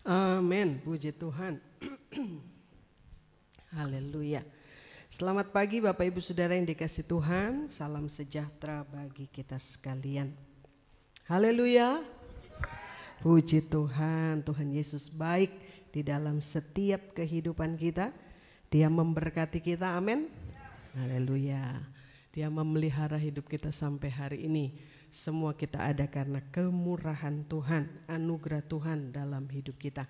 Amin, puji Tuhan. Haleluya. Selamat pagi Bapak Ibu Saudara yang dikasih Tuhan. Salam sejahtera bagi kita sekalian. Haleluya. Puji Tuhan, Tuhan Yesus baik di dalam setiap kehidupan kita. Dia memberkati kita, amin. Haleluya. Dia memelihara hidup kita sampai hari ini. Semua kita ada karena kemurahan Tuhan, anugerah Tuhan dalam hidup kita.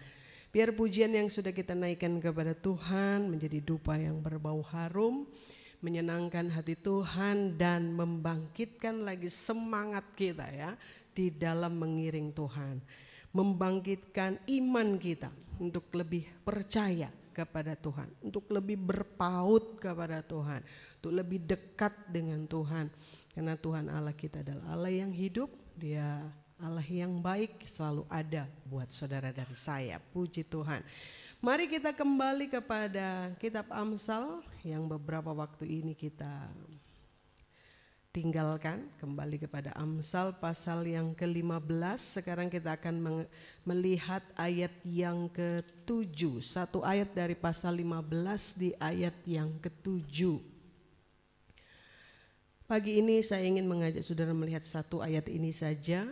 Biar pujian yang sudah kita naikkan kepada Tuhan menjadi dupa yang berbau harum, menyenangkan hati Tuhan dan membangkitkan lagi semangat kita ya di dalam mengiring Tuhan. Membangkitkan iman kita untuk lebih percaya kepada Tuhan, untuk lebih berpaut kepada Tuhan, untuk lebih dekat dengan Tuhan. Karena Tuhan Allah kita adalah Allah yang hidup, Dia Allah yang baik, selalu ada buat saudara dan saya. Puji Tuhan. Mari kita kembali kepada kitab Amsal yang beberapa waktu ini kita tinggalkan. Kembali kepada Amsal pasal yang ke-15. Sekarang kita akan melihat ayat yang ke-7. Satu ayat dari pasal 15 di ayat yang ke-7. Pagi ini saya ingin mengajak saudara melihat satu ayat ini saja.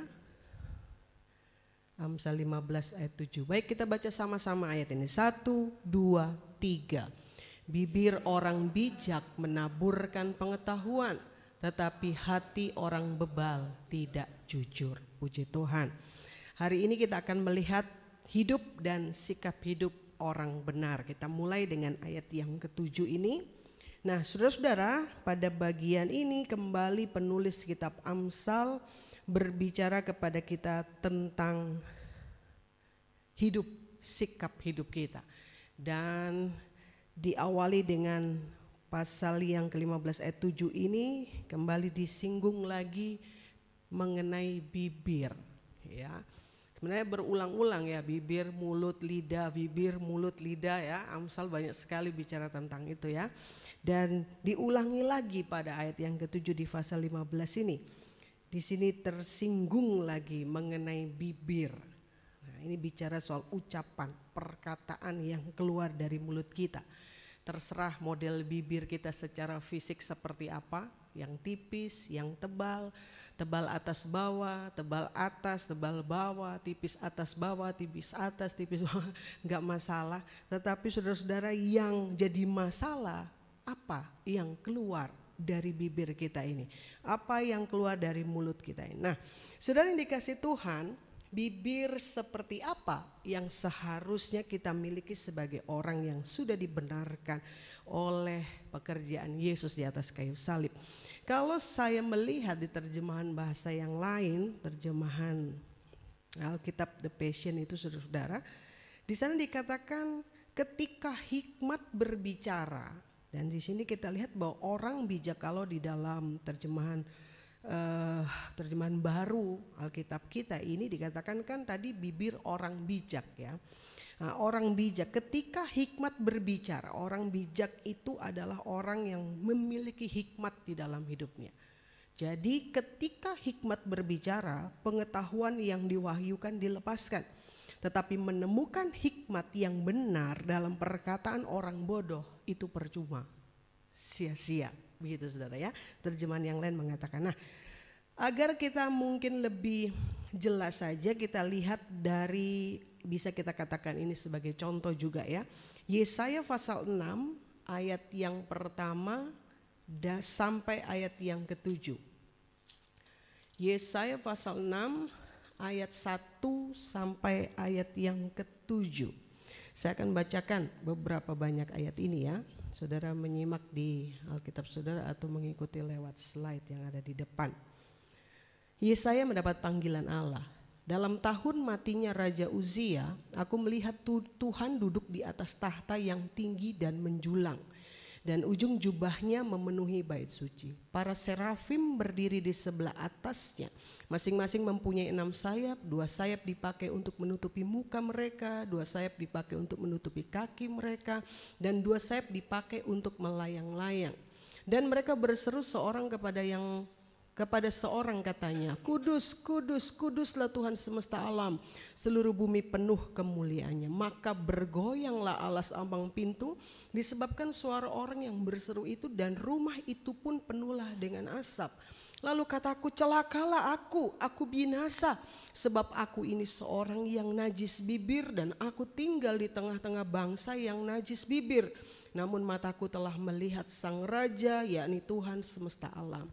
Amsal 15 ayat 7. Baik, kita baca sama-sama ayat ini. 1, 2, 3. Bibir orang bijak menaburkan pengetahuan, tetapi hati orang bebal tidak jujur. Puji Tuhan. Hari ini kita akan melihat hidup dan sikap hidup orang benar. Kita mulai dengan ayat yang ke-7 ini. Nah, saudara-saudara, pada bagian ini kembali penulis kitab Amsal berbicara kepada kita tentang hidup, sikap hidup kita. Dan diawali dengan pasal yang ke-15 ayat 7 ini kembali disinggung lagi mengenai bibir ya. Sebenarnya berulang-ulang ya, bibir, mulut, lidah, bibir, mulut, lidah ya. Amsal banyak sekali bicara tentang itu ya. Dan diulangi lagi pada ayat yang ke-7 di pasal 15 ini. Di sini tersinggung lagi mengenai bibir. Nah, ini bicara soal ucapan, perkataan yang keluar dari mulut kita. Terserah model bibir kita secara fisik seperti apa, yang tipis, yang tebal, tebal atas bawah, tebal atas, tebal bawah, tipis atas bawah, tipis atas, tipis bawah, enggak masalah. Tetapi saudara-saudara, yang jadi masalah apa yang keluar dari bibir kita ini, apa yang keluar dari mulut kita ini. Nah, saudara yang dikasih Tuhan, bibir seperti apa yang seharusnya kita miliki sebagai orang yang sudah dibenarkan oleh pekerjaan Yesus di atas kayu salib. Kalau saya melihat di terjemahan bahasa yang lain, terjemahan Alkitab The Passion itu saudara-saudara, di sana dikatakan ketika hikmat berbicara. Dan di sini kita lihat bahwa orang bijak, kalau di dalam terjemahan baru Alkitab kita ini dikatakan kan tadi bibir orang bijak ya. Nah, orang bijak ketika hikmat berbicara, orang bijak itu adalah orang yang memiliki hikmat di dalam hidupnya. Jadi ketika hikmat berbicara, pengetahuan yang diwahyukan dilepaskan. Tetapi menemukan hikmat yang benar dalam perkataan orang bodoh itu percuma, sia-sia, begitu saudara ya. Terjemahan yang lain mengatakan. Nah, agar kita mungkin lebih jelas saja kita lihat dari, bisa kita katakan ini sebagai contoh juga ya. Yesaya pasal 6 ayat yang pertama sampai ayat yang ke-7. Yesaya pasal 6 ayat 1 sampai ayat yang ke-7. Saya akan bacakan beberapa banyak ayat ini ya. Saudara menyimak di Alkitab saudara atau mengikuti lewat slide yang ada di depan. Yesaya mendapat panggilan Allah. Dalam tahun matinya Raja Uzia, aku melihat Tuhan duduk di atas tahta yang tinggi dan menjulang. Dan ujung jubahnya memenuhi bait suci. Para serafim berdiri di sebelah atasnya. Masing-masing mempunyai 6 sayap. 2 sayap dipakai untuk menutupi muka mereka. 2 sayap dipakai untuk menutupi kaki mereka. Dan 2 sayap dipakai untuk melayang-layang. Dan mereka berseru seorang kepada yang Kepada seorang katanya, kudus, kudus, kuduslah Tuhan semesta alam, seluruh bumi penuh kemuliaannya. Maka bergoyanglah alas ambang pintu disebabkan suara orang yang berseru itu, dan rumah itu pun penuhlah dengan asap. Lalu kataku, celakalah aku binasa, sebab aku ini seorang yang najis bibir, dan aku tinggal di tengah-tengah bangsa yang najis bibir. Namun mataku telah melihat Sang Raja, yakni Tuhan semesta alam.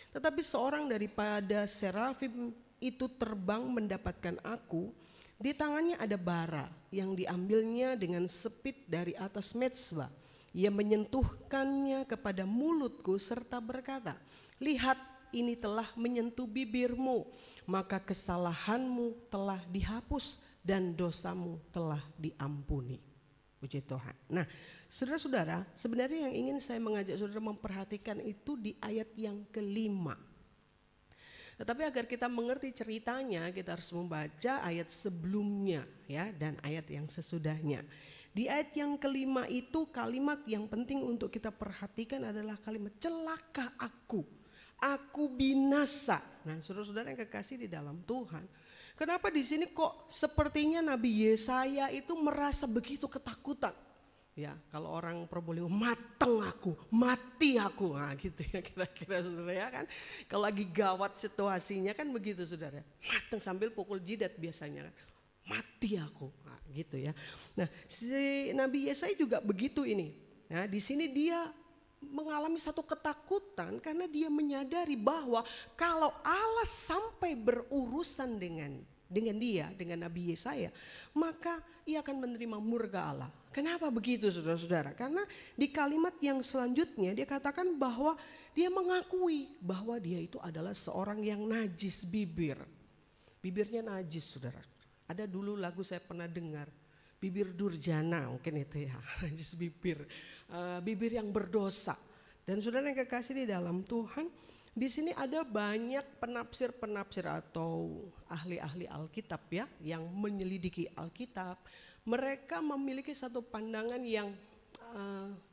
Tetapi seorang daripada serafim itu terbang mendapatkan aku. Di tangannya ada bara yang diambilnya dengan sepit dari atas mezbah. Ia menyentuhkannya kepada mulutku serta berkata, lihat, ini telah menyentuh bibirmu, maka kesalahanmu telah dihapus dan dosamu telah diampuni. Puji Tuhan. Nah, saudara-saudara, sebenarnya yang ingin saya mengajak saudara memperhatikan itu di ayat yang kelima. Tetapi agar kita mengerti ceritanya, kita harus membaca ayat sebelumnya ya, dan ayat yang sesudahnya. Di ayat yang kelima itu kalimat yang penting untuk kita perhatikan adalah kalimat celaka aku binasa. Nah, saudara-saudara yang kekasih di dalam Tuhan, kenapa di sini kok sepertinya Nabi Yesaya itu merasa begitu ketakutan? Ya, kalau orang Probolinggo, mateng aku, mati aku, nah gitu ya kira-kira saudara ya kan. Kalau lagi gawat situasinya kan begitu saudara, mateng sambil pukul jidat biasanya kan, mati aku, nah, gitu ya. Nah, si Nabi Yesaya juga begitu ini. Nah, di sini dia mengalami satu ketakutan karena dia menyadari bahwa kalau Allah sampai berurusan dengan dia, dengan Nabi Yesaya, maka ia akan menerima murka Allah. Kenapa begitu saudara-saudara? Karena di kalimat yang selanjutnya dia katakan bahwa dia mengakui bahwa dia itu adalah seorang yang najis bibir. Bibirnya najis saudara. Ada dulu lagu saya pernah dengar, bibir durjana mungkin itu ya, najis bibir. Bibir yang berdosa. Dan saudara yang kekasih di dalam Tuhan, di sini ada banyak penafsir-penafsir atau ahli-ahli Alkitab ya, yang menyelidiki Alkitab. Mereka memiliki satu pandangan yang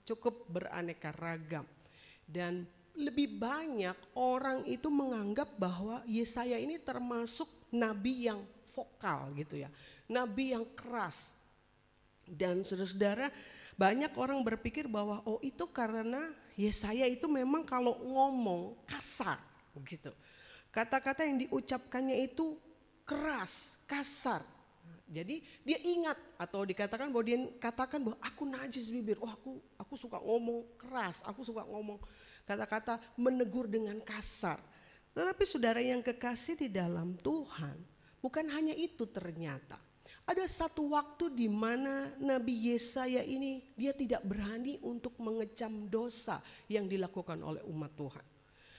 cukup beraneka ragam. Dan lebih banyak orang itu menganggap bahwa Yesaya ini termasuk nabi yang vokal gitu ya, nabi yang keras. Dan saudara-saudara, banyak orang berpikir bahwa oh itu karena Yesaya itu memang kalau ngomong kasar begitu. Kata-kata yang diucapkannya itu keras, kasar. Jadi dia ingat atau dikatakan bahwa dia katakan bahwa aku najis bibir. Oh aku suka ngomong keras, aku suka ngomong kata-kata menegur dengan kasar. Tetapi saudara yang kekasih di dalam Tuhan, bukan hanya itu ternyata. Ada satu waktu di mana Nabi Yesaya ini dia tidak berani untuk mengecam dosa yang dilakukan oleh umat Tuhan.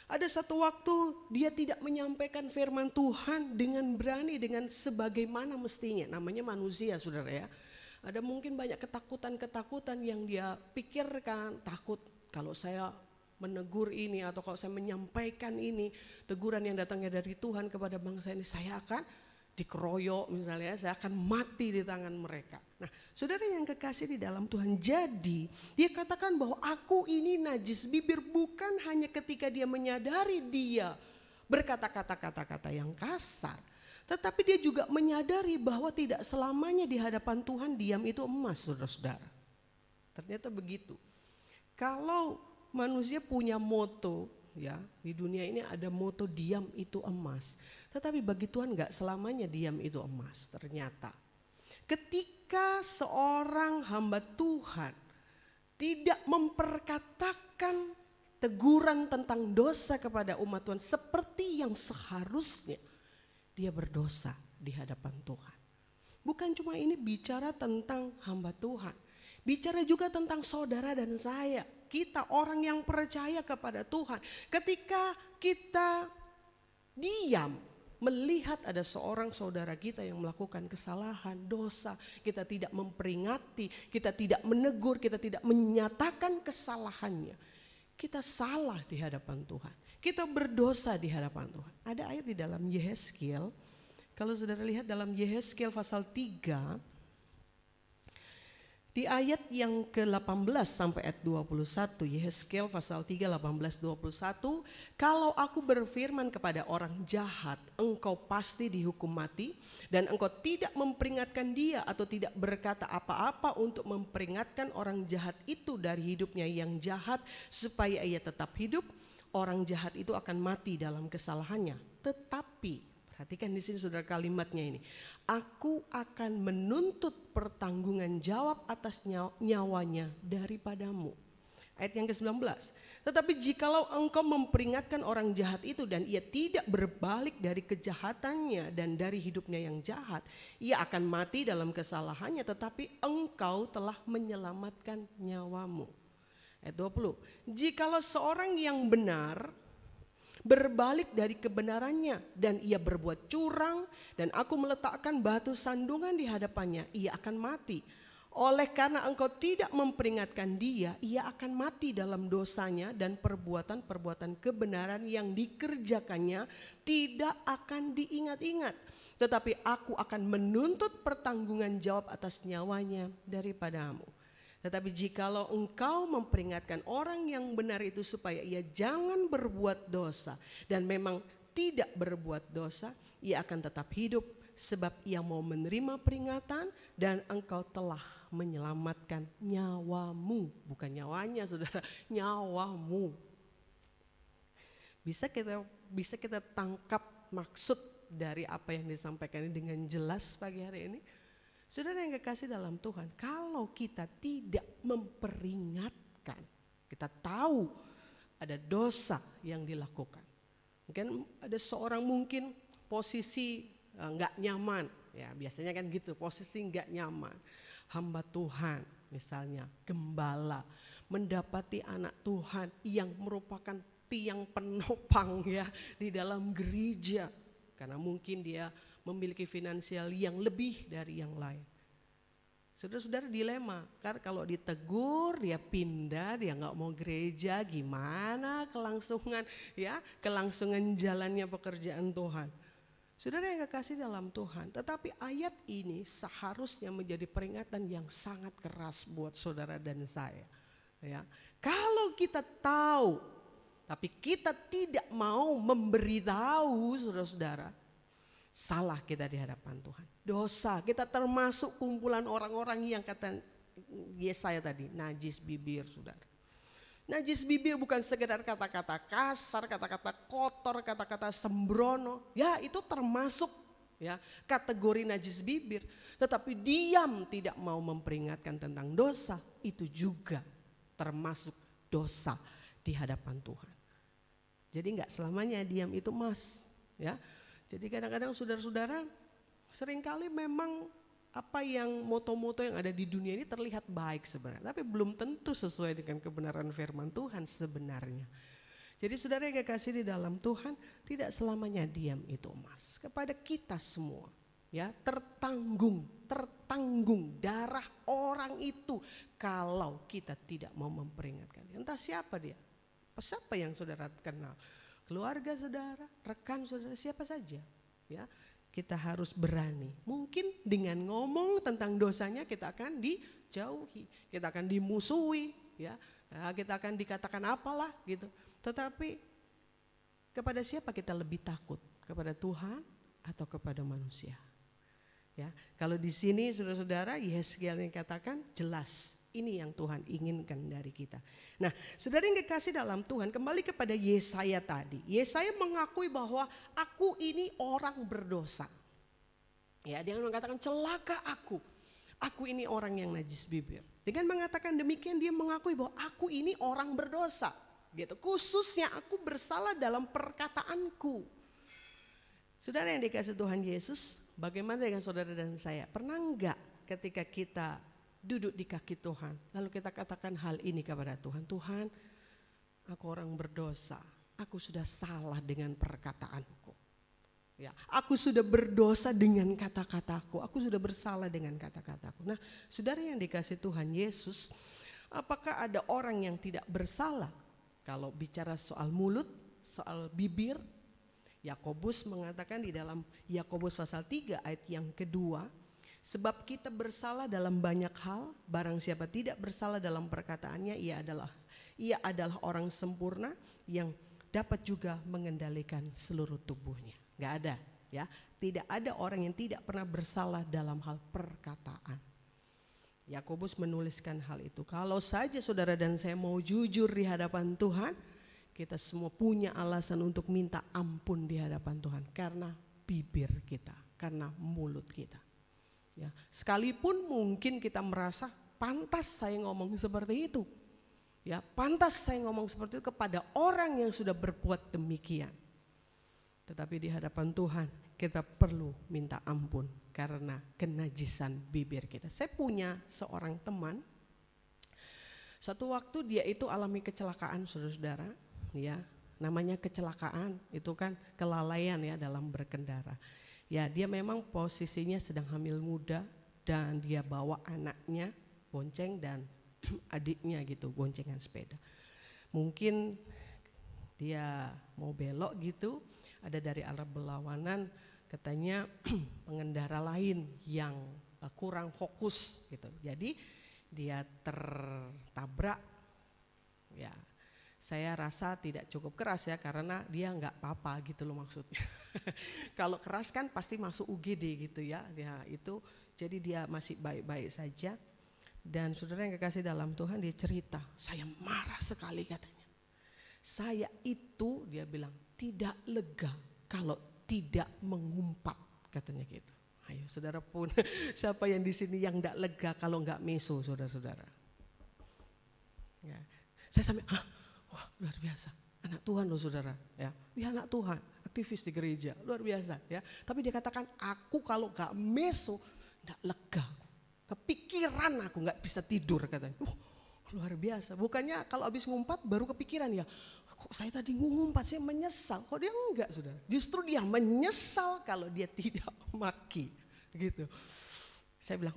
Ada satu waktu dia tidak menyampaikan firman Tuhan dengan berani, dengan sebagaimana mestinya. Namanya manusia saudara ya. Ada mungkin banyak ketakutan-ketakutan yang dia pikirkan. Takut kalau saya menegur ini atau kalau saya menyampaikan ini, teguran yang datangnya dari Tuhan kepada bangsa ini, saya akan dikeroyok misalnya, saya akan mati di tangan mereka. Nah, saudara yang kekasih di dalam Tuhan, jadi dia katakan bahwa aku ini najis bibir bukan hanya ketika dia menyadari dia berkata kata-kata yang kasar, tetapi dia juga menyadari bahwa tidak selamanya di hadapan Tuhan diam itu emas, saudara-saudara. Ternyata begitu. Kalau manusia punya moto, ya, di dunia ini ada moto diam itu emas. Tetapi bagi Tuhan gak selamanya diam itu emas ternyata. Ketika seorang hamba Tuhan tidak memperkatakan teguran tentang dosa kepada umat Tuhan seperti yang seharusnya, dia berdosa di hadapan Tuhan. Bukan cuma ini bicara tentang hamba Tuhan, bicara juga tentang saudara dan saya. Kita orang yang percaya kepada Tuhan, ketika kita diam melihat ada seorang saudara kita yang melakukan kesalahan, dosa, kita tidak memperingati, kita tidak menegur, kita tidak menyatakan kesalahannya, kita salah di hadapan Tuhan, kita berdosa di hadapan Tuhan. Ada ayat di dalam Yehezkiel, kalau saudara lihat dalam Yehezkiel pasal 3, Di ayat yang ke-18 sampai ayat 21, Yehezkiel pasal 3, 18-21, kalau aku berfirman kepada orang jahat, engkau pasti dihukum mati, dan engkau tidak memperingatkan dia atau tidak berkata apa-apa untuk memperingatkan orang jahat itu dari hidupnya yang jahat supaya ia tetap hidup, orang jahat itu akan mati dalam kesalahannya. Tetapi perhatikan di sini saudara kalimatnya ini. Aku akan menuntut pertanggungan jawab atas nyawanya daripadamu. Ayat yang ke-19. Tetapi jikalau engkau memperingatkan orang jahat itu dan ia tidak berbalik dari kejahatannya dan dari hidupnya yang jahat, ia akan mati dalam kesalahannya, tetapi engkau telah menyelamatkan nyawamu. Ayat 20. Jikalau seorang yang benar berbalik dari kebenarannya dan ia berbuat curang dan aku meletakkan batu sandungan di hadapannya, ia akan mati. Oleh karena engkau tidak memperingatkan dia, ia akan mati dalam dosanya dan perbuatan-perbuatan kebenaran yang dikerjakannya tidak akan diingat-ingat. Tetapi aku akan menuntut pertanggungan jawab atas nyawanya daripadamu. Tetapi jikalau engkau memperingatkan orang yang benar itu supaya ia jangan berbuat dosa dan memang tidak berbuat dosa, ia akan tetap hidup sebab ia mau menerima peringatan dan engkau telah menyelamatkan nyawamu. Bukan nyawanya saudara, nyawamu. Bisa kita tangkap maksud dari apa yang disampaikan ini dengan jelas pagi hari ini? Saudara yang kekasih dalam Tuhan, kalau kita tidak memperingatkan, kita tahu ada dosa yang dilakukan. Mungkin ada seorang mungkin posisi nggak nyaman, ya biasanya kan gitu, posisi nggak nyaman. Hamba Tuhan misalnya, gembala, mendapati anak Tuhan yang merupakan tiang penopang ya di dalam gereja. Karena mungkin dia memiliki finansial yang lebih dari yang lain. Saudara-saudara dilema, karena kalau ditegur dia pindah, dia nggak mau gereja, gimana kelangsungan jalannya pekerjaan Tuhan. Saudara yang kekasih dalam Tuhan, tetapi ayat ini seharusnya menjadi peringatan yang sangat keras buat saudara dan saya. Ya, kalau kita tahu, tapi kita tidak mau memberitahu saudara-saudara, salah kita di hadapan Tuhan. Dosa, kita termasuk kumpulan orang-orang yang kata Yesaya tadi, najis bibir saudara. Najis bibir bukan sekedar kata-kata kasar, kata-kata kotor, kata-kata sembrono. Ya itu termasuk ya kategori najis bibir. Tetapi diam tidak mau memperingatkan tentang dosa, itu juga termasuk dosa di hadapan Tuhan. Jadi enggak selamanya diam itu mas ya. Jadi kadang-kadang saudara-saudara seringkali memang apa yang moto-moto yang ada di dunia ini terlihat baik sebenarnya. Tapi belum tentu sesuai dengan kebenaran firman Tuhan sebenarnya. Jadi saudara yang kekasih di dalam Tuhan, tidak selamanya diam itu emas. Kepada kita semua ya tertanggung darah orang itu kalau kita tidak mau memperingatkan. Entah siapa dia, siapa yang saudara kenal. Keluarga saudara, rekan saudara, siapa saja ya, kita harus berani. Mungkin dengan ngomong tentang dosanya kita akan dijauhi, kita akan dimusuhi ya, kita akan dikatakan apalah gitu. Tetapi kepada siapa kita lebih takut? Kepada Tuhan atau kepada manusia? Ya, kalau di sini saudara-saudara Yehezkiel yang katakan jelas. Ini yang Tuhan inginkan dari kita. Nah, saudara yang kekasih dalam Tuhan, kembali kepada Yesaya tadi. Yesaya mengakui bahwa aku ini orang berdosa. Ya, dia mengatakan celaka aku. Aku ini orang yang najis bibir. Dengan mengatakan demikian dia mengakui bahwa aku ini orang berdosa. Gitu. Khususnya aku bersalah dalam perkataanku. Saudara yang dikasih Tuhan Yesus, bagaimana dengan saudara dan saya? Pernah enggak ketika kita duduk di kaki Tuhan, lalu kita katakan hal ini kepada Tuhan, Tuhan, aku orang berdosa, aku sudah salah dengan perkataanku, ya, aku sudah berdosa dengan kata-kataku, aku sudah bersalah dengan kata-kataku. Nah, saudara yang dikasih Tuhan Yesus, apakah ada orang yang tidak bersalah? Kalau bicara soal mulut, soal bibir, Yakobus mengatakan di dalam Yakobus pasal 3 ayat yang kedua, Sebab kita bersalah dalam banyak hal, barang siapa tidak bersalah dalam perkataannya, ia adalah orang sempurna yang dapat juga mengendalikan seluruh tubuhnya. Gak ada ya, tidak ada orang yang tidak pernah bersalah dalam hal perkataan. Yakobus menuliskan hal itu. Kalau saja saudara dan saya mau jujur di hadapan Tuhan, kita semua punya alasan untuk minta ampun di hadapan Tuhan karena bibir kita, karena mulut kita. Ya, sekalipun mungkin kita merasa pantas saya ngomong seperti itu. Ya, pantas saya ngomong seperti itu kepada orang yang sudah berbuat demikian. Tetapi di hadapan Tuhan kita perlu minta ampun karena kenajisan bibir kita. Saya punya seorang teman, satu waktu dia itu alami kecelakaan, saudara-saudara, ya, namanya kecelakaan itu kan kelalaian ya dalam berkendara. Ya, dia memang posisinya sedang hamil muda dan dia bawa anaknya bonceng dan adiknya gitu boncengan sepeda. Mungkin dia mau belok gitu, ada dari arah berlawanan katanya pengendara lain yang kurang fokus gitu. Jadi dia tertabrak. Ya, saya rasa tidak cukup keras ya karena dia nggak apa-apa gitu loh maksudnya. Kalau keras kan pasti masuk UGD gitu ya. Ya itu jadi dia masih baik-baik saja. Dan saudara yang kekasih dalam Tuhan, dia cerita, saya marah sekali katanya. Saya itu dia bilang tidak lega kalau tidak mengumpat katanya gitu. Ayo saudara pun siapa yang di sini yang tidak lega kalau nggak meso saudara-saudara. Ya, saya sampai wah luar biasa, anak Tuhan loh saudara ya. Ya anak Tuhan, aktivis di gereja luar biasa ya. Tapi dia katakan aku kalau nggak meso nggak lega, kepikiran aku nggak bisa tidur katanya. Luar biasa, bukannya kalau habis ngumpat baru kepikiran ya. Kok saya tadi ngumpat, saya menyesal. Kok dia enggak saudara, justru dia menyesal kalau dia tidak maki gitu. Saya bilang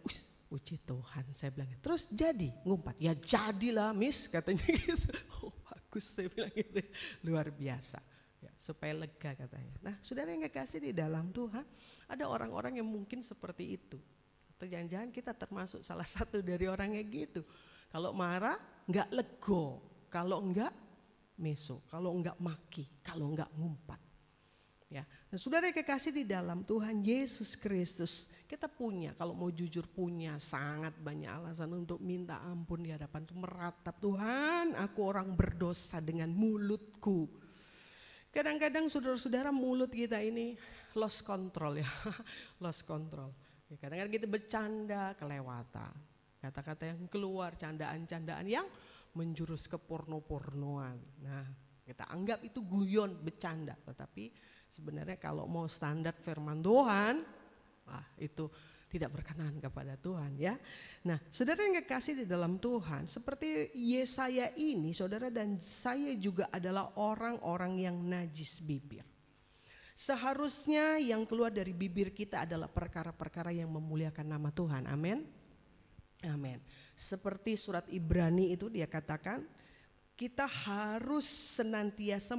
puji Tuhan, saya bilang terus jadi ngumpat. Ya jadilah Miss katanya gitu. Oh bagus saya bilang gitu, luar biasa ya, supaya lega katanya. Nah saudara yang kekasih di dalam Tuhan, ada orang-orang yang mungkin seperti itu. Atau jangan-jangan kita termasuk salah satu dari orangnya gitu. Kalau marah enggak lego, kalau enggak meso, kalau enggak maki, kalau enggak ngumpat. Ya, nah, saudara yang kekasih di dalam Tuhan Yesus Kristus, kita punya, kalau mau jujur punya sangat banyak alasan untuk minta ampun di hadapan Tuhan, meratap Tuhan, aku orang berdosa dengan mulutku. Kadang-kadang saudara-saudara mulut kita ini lost control ya, lost control. Ya, kadang-kadang kita bercanda kelewatan, kata-kata yang keluar, candaan-candaan yang menjurus ke porno-pornoan. Nah, kita anggap itu guyon, bercanda. Tetapi sebenarnya kalau mau standar firman Tuhan, itu tidak berkenan kepada Tuhan ya. Nah, saudara yang kekasih di dalam Tuhan, seperti Yesaya ini, saudara dan saya juga adalah orang-orang yang najis bibir. Seharusnya yang keluar dari bibir kita adalah perkara-perkara yang memuliakan nama Tuhan. Amin. Amin. Seperti surat Ibrani itu dia katakan kita harus senantiasa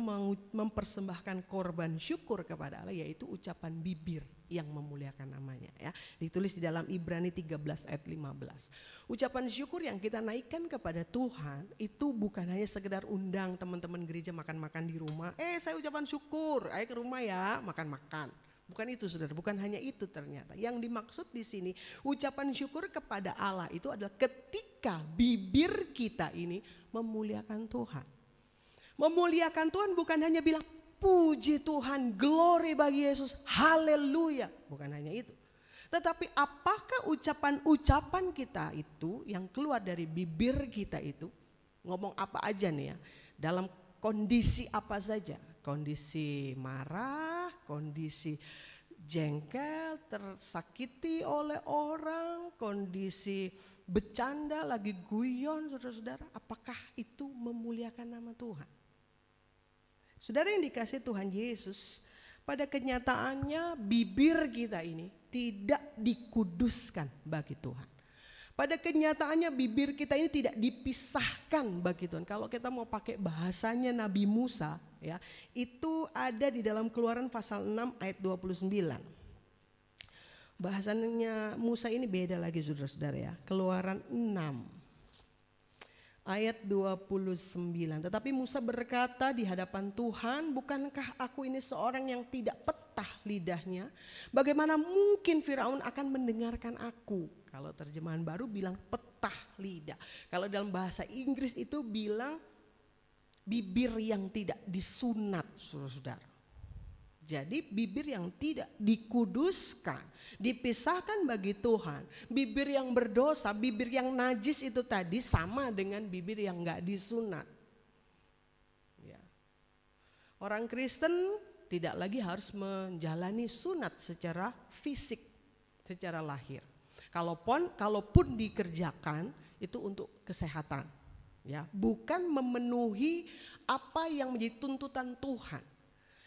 mempersembahkan korban syukur kepada Allah, yaitu ucapan bibir yang memuliakan namanya ya. Ditulis di dalam Ibrani 13 ayat 15. Ucapan syukur yang kita naikkan kepada Tuhan itu bukan hanya sekedar undang teman-teman gereja makan-makan di rumah. Saya ucapan syukur, ayo ke rumah ya makan-makan. Bukan itu saudara, bukan hanya itu ternyata. Yang dimaksud di sini ucapan syukur kepada Allah itu adalah ketika bibir kita ini memuliakan Tuhan. Memuliakan Tuhan bukan hanya bilang puji Tuhan, glory bagi Yesus, haleluya. Bukan hanya itu. Tetapi apakah ucapan-ucapan kita itu yang keluar dari bibir kita itu, ngomong apa aja nih ya, dalam kondisi apa saja. Kondisi marah, kondisi jengkel, tersakiti oleh orang, kondisi bercanda, lagi guyon, saudara-saudara, apakah itu memuliakan nama Tuhan? Saudara yang dikasih Tuhan Yesus, pada kenyataannya bibir kita ini tidak dikuduskan bagi Tuhan. Pada kenyataannya bibir kita ini tidak dipisahkan bagi Tuhan. Kalau kita mau pakai bahasanya Nabi Musa ya, itu ada di dalam Keluaran pasal 6 ayat 29. Bahasanya Musa ini beda lagi saudara-saudara ya. Keluaran 6 ayat 29. Tetapi Musa berkata di hadapan Tuhan, bukankah aku ini seorang yang tidak petah lidahnya? Bagaimana mungkin Firaun akan mendengarkan aku? Kalau terjemahan baru bilang petah lidah. Kalau dalam bahasa Inggris itu bilang bibir yang tidak disunat, saudara-saudara. Jadi bibir yang tidak dikuduskan, dipisahkan bagi Tuhan. Bibir yang berdosa, bibir yang najis itu tadi sama dengan bibir yang gak disunat. Ya. Orang Kristen tidak lagi harus menjalani sunat secara fisik, secara lahir. Kalaupun dikerjakan itu untuk kesehatan, ya, bukan memenuhi apa yang menjadi tuntutan Tuhan.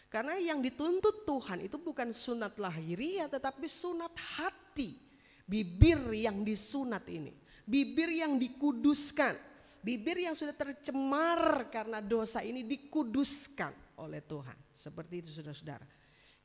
Karena yang dituntut Tuhan itu bukan sunat lahiriah tetapi sunat hati. Bibir yang disunat ini, bibir yang dikuduskan, bibir yang sudah tercemar karena dosa ini dikuduskan oleh Tuhan. Seperti itu saudara-saudara.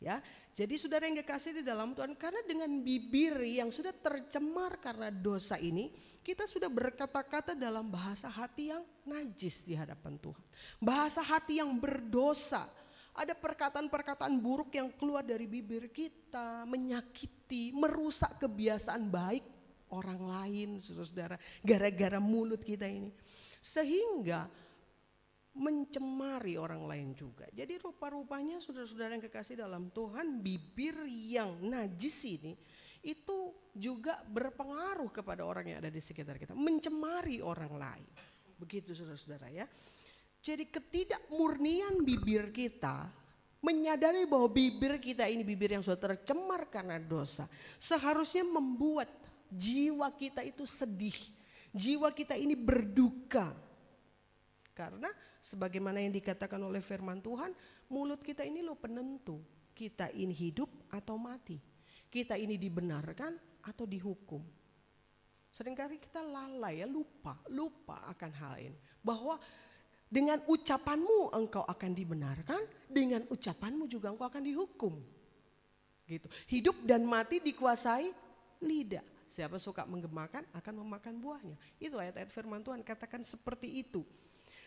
Ya, jadi saudara yang kekasih di dalam Tuhan, karena dengan bibir yang sudah tercemar karena dosa ini, kita sudah berkata-kata dalam bahasa hati yang najis di hadapan Tuhan. Bahasa hati yang berdosa. Ada perkataan-perkataan buruk yang keluar dari bibir kita, menyakiti, merusak kebiasaan baik orang lain, saudara-saudara, gara-gara mulut kita ini. Sehingga mencemari orang lain juga. Jadi rupa-rupanya saudara-saudara yang kekasih dalam Tuhan, bibir yang najis ini itu juga berpengaruh kepada orang yang ada di sekitar kita, mencemari orang lain. Begitu saudara-saudara ya. Jadi ketidakmurnian bibir kita, menyadari bahwa bibir kita ini bibir yang sudah tercemar karena dosa, seharusnya membuat jiwa kita itu sedih, jiwa kita ini berduka. Karena sebagaimana yang dikatakan oleh firman Tuhan, mulut kita ini loh penentu, kita ini hidup atau mati, kita ini dibenarkan atau dihukum. Seringkali kita lalai ya, lupa akan hal ini, bahwa dengan ucapanmu engkau akan dibenarkan, dengan ucapanmu juga engkau akan dihukum. Gitu. Hidup dan mati dikuasai lidah. Siapa suka menggemakan akan memakan buahnya. Itu ayat-ayat firman Tuhan katakan seperti itu.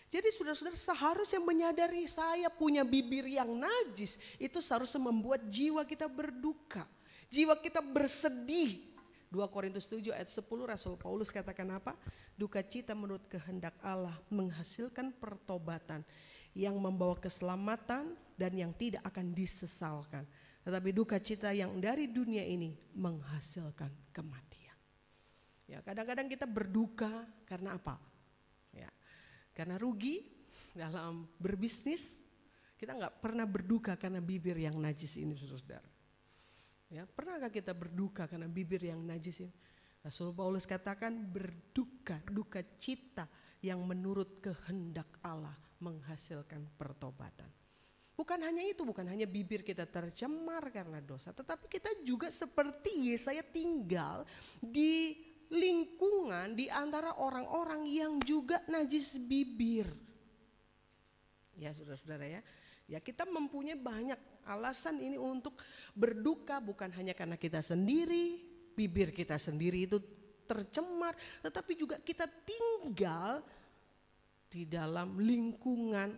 Jadi saudara-saudara seharusnya menyadari saya punya bibir yang najis. Itu seharusnya membuat jiwa kita berduka. Jiwa kita bersedih. 2 Korintus 7 ayat 10 Rasul Paulus katakan apa? Duka cita menurut kehendak Allah menghasilkan pertobatan yang membawa keselamatan dan yang tidak akan disesalkan. Tetapi duka cita yang dari dunia ini menghasilkan kematian. Ya, kadang-kadang kita berduka karena apa? Ya, karena rugi dalam berbisnis. Kita nggak pernah berduka karena bibir yang najis ini, saudara. Ya, pernahkah kita berduka karena bibir yang najis ini? Rasul Paulus katakan berduka, duka cita yang menurut kehendak Allah menghasilkan pertobatan. Bukan hanya itu, bukan hanya bibir kita tercemar karena dosa, tetapi kita juga seperti Yesaya tinggal di lingkungan di antara orang-orang yang juga najis bibir. Ya saudara-saudara ya. Ya kita mempunyai banyak alasan ini untuk berduka, bukan hanya karena kita sendiri, bibir kita sendiri itu tercemar, tetapi juga kita tinggal di dalam lingkungan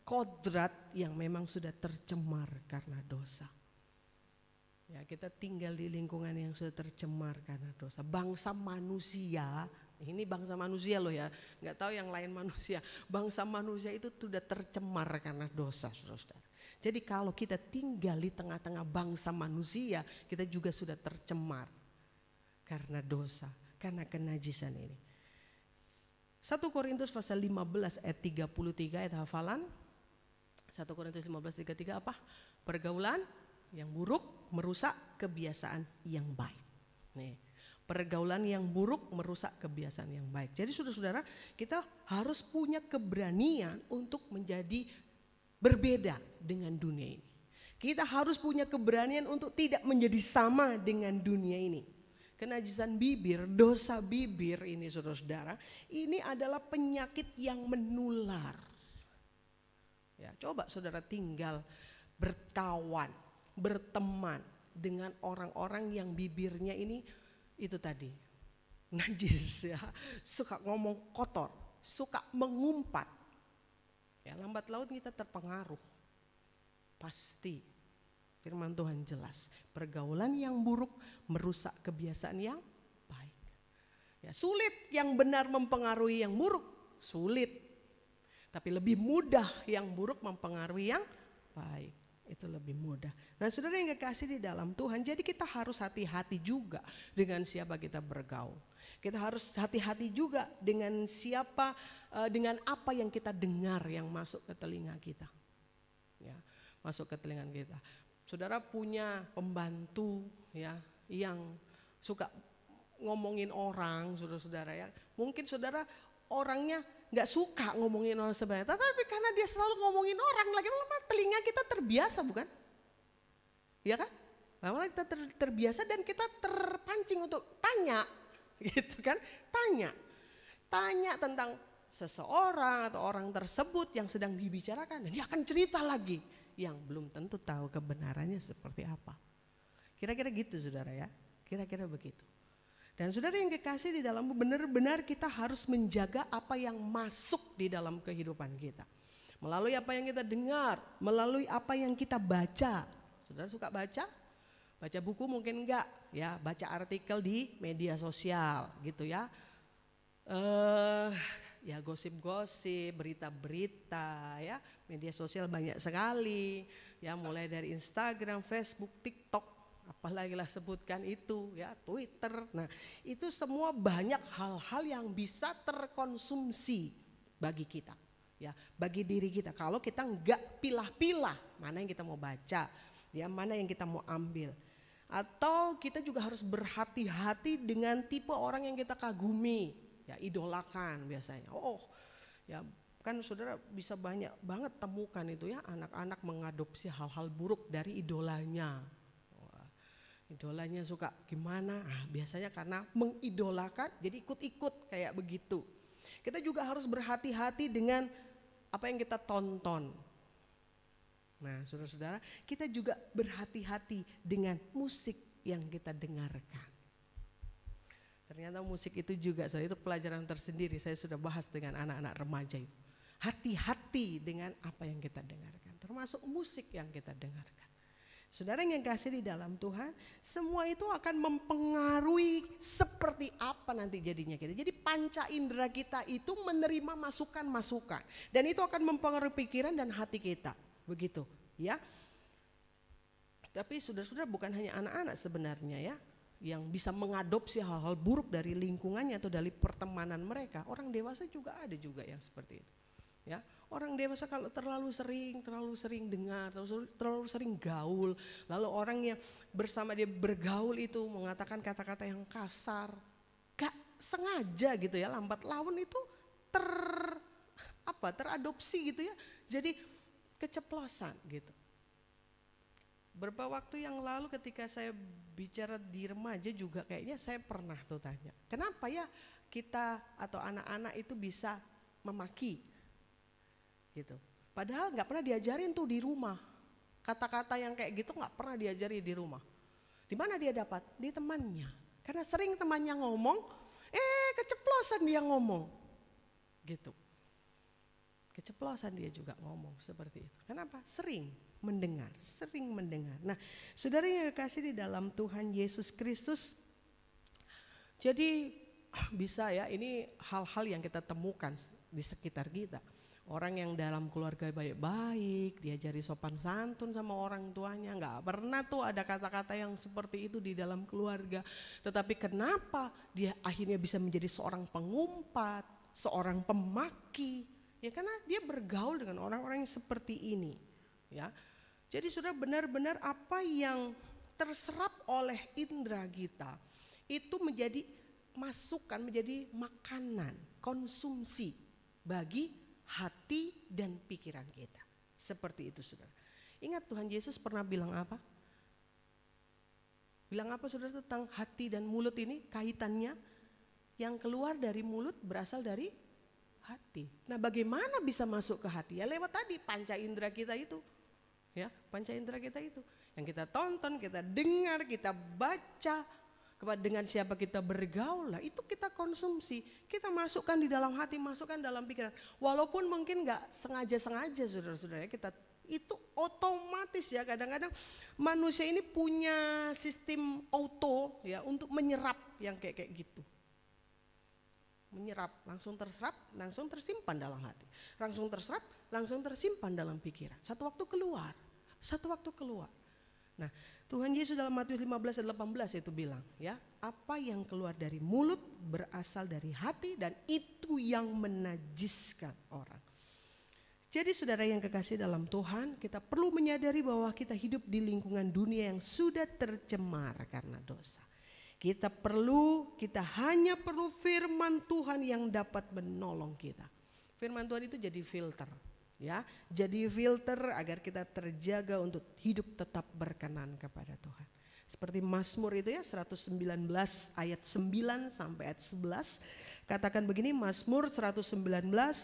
kodrat yang memang sudah tercemar karena dosa. Ya kita tinggal di lingkungan yang sudah tercemar karena dosa. Bangsa manusia, ini bangsa manusia loh ya, nggak tahu yang lain manusia. Bangsa manusia itu sudah tercemar karena dosa, saudara-saudara. Jadi kalau kita tinggal di tengah-tengah bangsa manusia, kita juga sudah tercemar karena dosa, karena kenajisan ini. 1 Korintus pasal 15 ayat 33 ayat hafalan. 1 Korintus 15:33 apa? Pergaulan yang buruk merusak kebiasaan yang baik. Nih, pergaulan yang buruk merusak kebiasaan yang baik. Jadi saudara-saudara, kita harus punya keberanian untuk menjadi berbeda dengan dunia ini. Kita harus punya keberanian untuk tidak menjadi sama dengan dunia ini. Kenajisan bibir, dosa bibir ini saudara-saudara, ini adalah penyakit yang menular. Ya, coba saudara tinggal berkawan, berteman dengan orang-orang yang bibirnya ini itu tadi najis ya, suka ngomong kotor, suka mengumpat. Ya, lambat laun kita terpengaruh. Pasti firman Tuhan jelas, pergaulan yang buruk merusak kebiasaan yang baik. Ya, sulit yang benar mempengaruhi yang buruk, sulit. Tapi lebih mudah yang buruk mempengaruhi yang baik. Itu lebih mudah. Nah, saudara yang kekasih di dalam Tuhan, jadi kita harus hati-hati juga dengan siapa kita bergaul. Kita harus hati-hati juga dengan siapa, dengan apa yang kita dengar yang masuk ke telinga kita. Ya, masuk ke telinga kita. Saudara punya pembantu ya yang suka ngomongin orang, saudara-saudara ya. Mungkin saudara orangnya nggak suka ngomongin orang sebenarnya, tapi karena dia selalu ngomongin orang, lagi-lama telinga kita terbiasa, bukan? Ya kan? Lama-lama kita terbiasa dan kita terpancing untuk tanya, gitu kan? Tanya tentang seseorang atau orang tersebut yang sedang dibicarakan, dan dia akan cerita lagi yang belum tentu tahu kebenarannya seperti apa. Kira-kira gitu, saudara ya. Kira-kira begitu. Dan saudara yang kekasih di dalam, benar-benar kita harus menjaga apa yang masuk di dalam kehidupan kita. Melalui apa yang kita dengar, melalui apa yang kita baca. Saudara suka baca? Baca buku mungkin enggak, ya baca artikel di media sosial gitu ya. Ya gosip-gosip, berita-berita ya, media sosial banyak sekali. Ya mulai dari Instagram, Facebook, TikTok. Apalagi lah sebutkan itu ya, Twitter. Nah itu semua banyak hal-hal yang bisa terkonsumsi bagi kita ya, bagi diri kita. Kalau kita enggak pilah-pilah mana yang kita mau baca ya, mana yang kita mau ambil. Atau kita juga harus berhati-hati dengan tipe orang yang kita kagumi ya, idolakan biasanya. Oh ya kan saudara bisa banyak banget temukan itu ya, anak-anak mengadopsi hal-hal buruk dari idolanya. Idolanya suka gimana? Biasanya karena mengidolakan jadi ikut-ikut kayak begitu. Kita juga harus berhati-hati dengan apa yang kita tonton. Nah saudara-saudara, kita juga berhati-hati dengan musik yang kita dengarkan. Ternyata musik itu juga, saudara, itu pelajaran tersendiri, saya sudah bahas dengan anak-anak remaja itu. Hati-hati dengan apa yang kita dengarkan, termasuk musik yang kita dengarkan. Saudara yang kasih di dalam Tuhan, semua itu akan mempengaruhi seperti apa nanti jadinya kita. Jadi panca indera kita itu menerima masukan-masukan, dan itu akan mempengaruhi pikiran dan hati kita, begitu ya. Tapi saudara-saudara, bukan hanya anak-anak sebenarnya ya yang bisa mengadopsi hal-hal buruk dari lingkungannya atau dari pertemanan mereka. Orang dewasa juga ada juga yang seperti itu. Ya, orang dewasa kalau terlalu sering dengar, terlalu sering gaul, lalu orang yang bersama dia bergaul itu mengatakan kata-kata yang kasar, gak sengaja gitu ya, lambat laun itu teradopsi gitu ya, jadi keceplosan gitu. Beberapa waktu yang lalu ketika saya bicara di remaja juga kayaknya saya pernah tuh tanya, kenapa ya kita atau anak-anak itu bisa memaki gitu. Padahal nggak pernah diajarin tuh di rumah. Kata-kata yang kayak gitu nggak pernah diajari di rumah. Di mana dia dapat? Di temannya. Karena sering temannya ngomong, keceplosan dia ngomong. Gitu. Keceplosan dia juga ngomong seperti itu. Kenapa? Sering mendengar. Nah, saudara yang kasih di dalam Tuhan Yesus Kristus, jadi bisa ya, ini hal-hal yang kita temukan di sekitar kita. Orang yang dalam keluarga baik-baik, diajari sopan santun sama orang tuanya, nggak pernah tuh ada kata-kata yang seperti itu di dalam keluarga. Tetapi kenapa dia akhirnya bisa menjadi seorang pengumpat, seorang pemaki? Ya karena dia bergaul dengan orang-orang yang seperti ini. Ya, jadi sudah benar-benar apa yang terserap oleh indera kita itu menjadi masukan, menjadi makanan, konsumsi bagi hati dan pikiran kita. Seperti itu saudara. Ingat Tuhan Yesus pernah bilang apa? Bilang apa saudara tentang hati dan mulut ini kaitannya? Yang keluar dari mulut berasal dari hati. Nah bagaimana bisa masuk ke hati? Ya lewat tadi panca indera kita itu. Ya, panca indera kita itu. yang kita tonton, kita dengar, kita baca, dengan siapa kita bergaul, lah itu kita konsumsi, kita masukkan di dalam hati, masukkan dalam pikiran. Walaupun mungkin nggak sengaja-sengaja saudara-saudara, kita itu otomatis ya, kadang-kadang manusia ini punya sistem auto ya untuk menyerap yang kayak gitu. Menyerap, langsung terserap, langsung tersimpan dalam hati. Langsung terserap, langsung tersimpan dalam pikiran. Satu waktu keluar. Nah, Tuhan Yesus dalam Matius 15 dan 18 itu bilang ya, apa yang keluar dari mulut berasal dari hati dan itu yang menajiskan orang. Jadi saudara yang kekasih dalam Tuhan, kita perlu menyadari bahwa kita hidup di lingkungan dunia yang sudah tercemar karena dosa. Kita hanya perlu firman Tuhan yang dapat menolong kita. Firman Tuhan itu jadi filter. Ya, jadi filter agar kita terjaga untuk hidup tetap berkenan kepada Tuhan. Seperti Mazmur itu ya, 119 ayat 9 sampai ayat 11. Katakan begini, Mazmur 119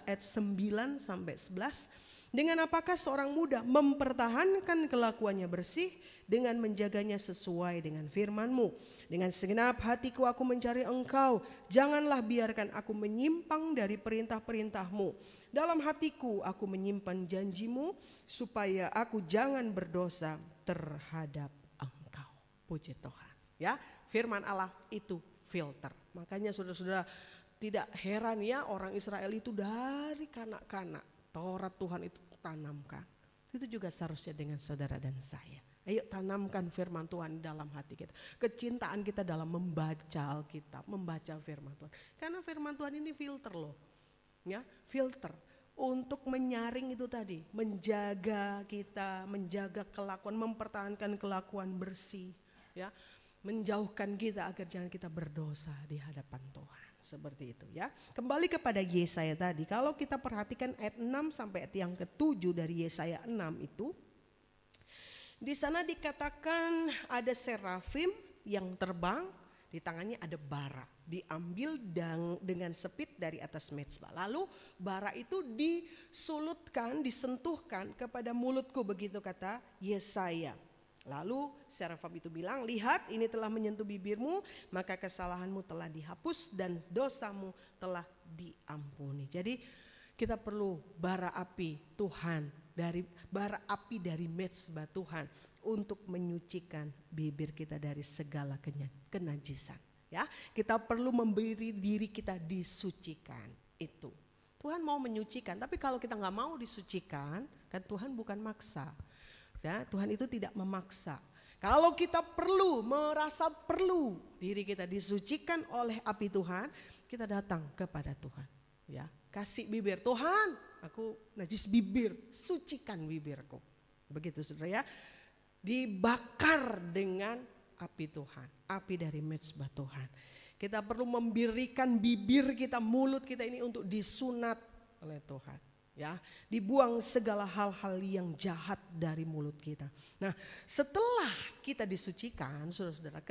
ayat 9 sampai 11. Dengan apakah seorang muda mempertahankan kelakuannya bersih dengan menjaganya sesuai dengan firman-Mu. Dengan segenap hatiku aku mencari Engkau, janganlah biarkan aku menyimpang dari perintah-perintah-Mu. Dalam hatiku aku menyimpan janji-Mu supaya aku jangan berdosa terhadap Engkau. Puji Tuhan. Ya, firman Allah itu filter. Makanya saudara-saudara tidak heran ya orang Israel itu dari kanak-kanak Taurat Tuhan itu tanamkan. Itu juga seharusnya dengan saudara dan saya. Ayo tanamkan firman Tuhan dalam hati kita. Kecintaan kita dalam membaca Alkitab, membaca firman Tuhan. Karena firman Tuhan ini filter loh. Ya, filter untuk menyaring itu tadi, menjaga kita, menjaga kelakuan, mempertahankan kelakuan bersih, ya, menjauhkan kita agar jangan kita berdosa di hadapan Tuhan. Seperti itu ya. Kembali kepada Yesaya tadi, kalau kita perhatikan ayat 6 sampai ayat yang ke-7 dari Yesaya 6 itu, di sana dikatakan ada serafim yang terbang, di tangannya ada bara, diambil dengan sepit dari atas mezbah. Lalu bara itu disulutkan, disentuhkan kepada mulutku, begitu kata Yesaya. Lalu serafim itu bilang, lihat ini telah menyentuh bibirmu, maka kesalahanmu telah dihapus dan dosamu telah diampuni. Jadi kita perlu bara api Tuhan, bara api dari mezbah Tuhan untuk menyucikan bibir kita dari segala kenajisan. Ya, kita perlu memberi diri kita disucikan itu. Tuhan mau menyucikan, tapi kalau kita nggak mau disucikan, kan Tuhan bukan maksa. Ya, Tuhan itu tidak memaksa. Kalau kita merasa perlu diri kita disucikan oleh api Tuhan, kita datang kepada Tuhan. Ya, kasih bibir, Tuhan, aku najis bibir, sucikan bibirku. Begitu saudara ya. Dibakar dengan api Tuhan, api dari mezbah Tuhan. Kita perlu memberikan bibir kita, mulut kita ini untuk disunat oleh Tuhan. Ya, dibuang segala hal-hal yang jahat dari mulut kita. Nah, setelah kita disucikan, saudara-saudara,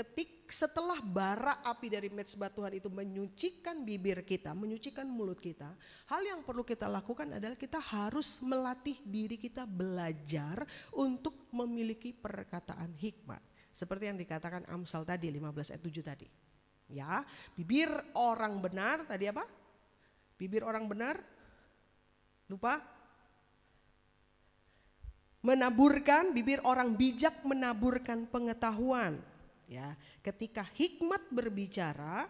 setelah bara api dari mezbah Tuhan itu menyucikan bibir kita, menyucikan mulut kita, hal yang perlu kita lakukan adalah kita harus melatih diri kita belajar untuk memiliki perkataan hikmat. Seperti yang dikatakan Amsal tadi 15 ayat 7 tadi. Ya, bibir orang benar tadi apa? Bibir orang benar lupa menaburkan, bibir orang bijak menaburkan pengetahuan. Ya, ketika hikmat berbicara,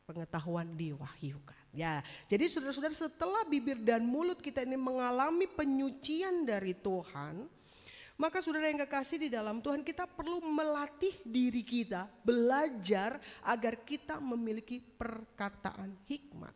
pengetahuan diwahyukan. Ya, jadi saudara-saudara, setelah bibir dan mulut kita ini mengalami penyucian dari Tuhan, maka saudara yang kekasih di dalam Tuhan, kita perlu melatih diri kita belajar agar kita memiliki perkataan hikmat.